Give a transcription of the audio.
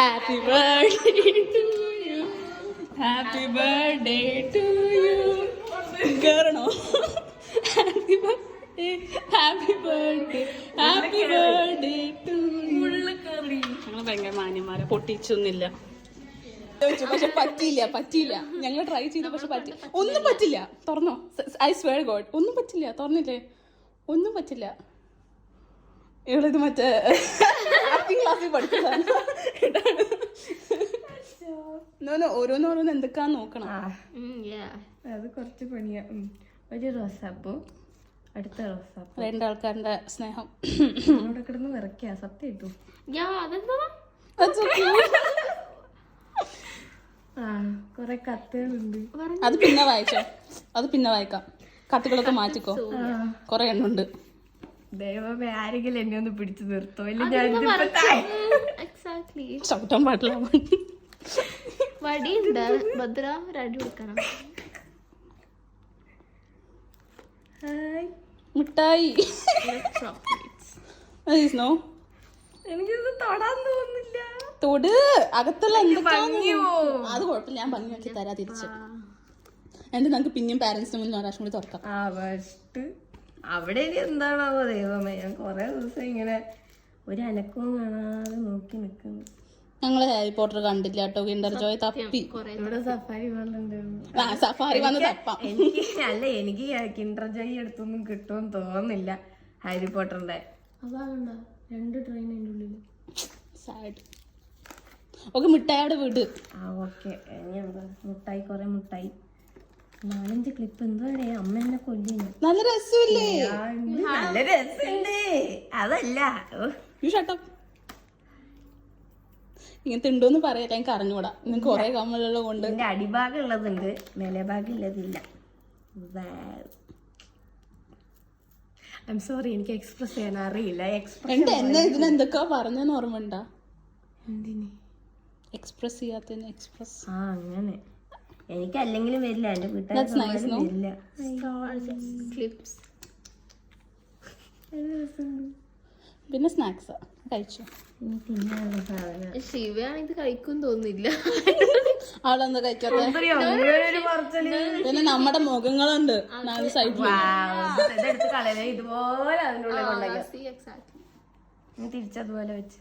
Happy birthday to you, happy birthday to you. കേറണോ? Happy birthday, happy birthday, happy birthday to you. ഞങ്ങൾ ഭയങ്കര മാന്യന്മാരെ, പൊട്ടിച്ചൊന്നുമില്ല. പക്ഷെ പറ്റിയില്ല. ഞങ്ങൾ ട്രൈ ചെയ്തു, പക്ഷെ ഒന്നും പറ്റില്ല. തുറന്നോ? ഐ സ്വെയർ ഗോഡ്, ഒന്നും പറ്റില്ല. തുറന്നില്ലേ? ഒന്നും പറ്റില്ല. ഇവളിത് മറ്റേ ആക്ടിംഗ് ക്ലാസ്സിൽ പഠിച്ചതാണ്. ഓരോന്നോരോന്ന് എന്തൊക്കെയാന്ന് നോക്കണം. അത് കുറച്ച് പണിയാ. ഒരു റോസാപ്പൂ, അടുത്ത റോസാപ്പൂ, രണ്ടാൾക്കാരുടെ സ്നേഹം അവിടെ കിടന്ന് വിറയ്ക്കാ. സത്യം ഇട്ടു. കൊറേ കത്തുകളുണ്ട്. അത് പിന്നെ വായിച്ചോ, അത് പിന്നെ വായിക്കാം. കത്തുകളൊക്കെ മാറ്റിക്കോ, കൊറേ എണ്ണുണ്ട്. ദൈവമേ, ആരെങ്കിലും എന്നെ ഒന്ന് പിടിച്ചു നിർത്തോ? ഇല്ല ചവിട്ടാൻ പാടില്ല. വടിയുണ്ട് ഭദ്ര, രടി കൊടുക്കണം. മിഠായി. നോ, എനിക്കിത് തൊടാൻ തോന്നുന്നില്ല. തൊട്, അകത്തുള്ള അത് കുഴപ്പമില്ല. ഞാൻ ഭംഗി നോക്കി തരാ തിരിച്ച്. എന്നിട്ട് നമുക്ക് പിന്നെയും പാരന്റ്സിന് മുന്നിൽ ഒരാശം കൂടി തുറക്കാം. അവിടെ ഇനി എന്താണാവോ ദൈവമേ. ഞാൻ കൊറേ ദിവസം ഇങ്ങനെ ഒരു അനക്കവും കാണാതെ നോക്കി നിക്കുന്നു. ഞങ്ങള് ഹാരി പോട്ടർ കണ്ടില്ല കേട്ടോ. കിൻഡർ ജോയ് തപ്പി. ഇവിടെ സഫാരി വേളുണ്ട്. സഫാരി വന്ന് തപ്പാം. എനിക്ക് കിൻഡർ ജോയ് എടുത്തൊന്നും കിട്ടുമെന്ന് തോന്നുന്നില്ല. ഹാരി പോട്ടറിന്റെ അതാകണ്ട 2 ട്രെയിൻ അതിന്റെ ഉള്ളില്. സാഡ്. ഓക്കെ, മിഠായി അവിടെ വിട്. ഓക്കെ. ഇനി എന്താ? മുട്ടായി, കൊറേ മുട്ടായി, 4-5 ക്ലിപ്പ്. എന്തോടെ അമ്മ എന്നെ കൊല്ലുന്നു. നല്ല രസമില്ലേ? നല്ല രസമുണ്ട്. അതല്ല, ഇങ്ങനത്തെ ഉണ്ടോന്ന് പറയല്ല, എനിക്ക് അറിഞ്ഞൂടാ. നിങ്ങൾക്ക് കൊറേ കമ്മലുള്ള കൊണ്ട്. എന്റെ അടിഭാഗം ഉള്ളതുണ്ട്, മേലെ ഭാഗം ഉള്ളതില്ല. ഐ എം സോറി, എനിക്ക് എക്സ്പ്രസ് ചെയ്യാൻ അറിയില്ല. എന്നെ ഇതിനെന്തൊക്കെയാ പറഞ്ഞെന്ന് ഓർമ്മ ഉണ്ടാ? എന്തിന് എക്സ്പ്രസ് ചെയ്യാത്തതിന് എക്സ്പ്രസ്. അങ്ങനെ എനിക്ക് അല്ലെങ്കിലും വരില്ല. എന്റെ വീട്ടുകാർ വരില്ല. പിന്നെ സ്നാക്സ് കഴിച്ചു. ശിവയാണെങ്കിൽ കഴിക്കും തോന്നില്ല. അവളെന്താ കഴിക്കാത്ത? പിന്നെ നമ്മുടെ മുഖങ്ങളുണ്ട് 4 സൈഡിൽ. ഇതുപോലെ അതിനുള്ളിൽ തിരിച്ചതുപോലെ വെച്ച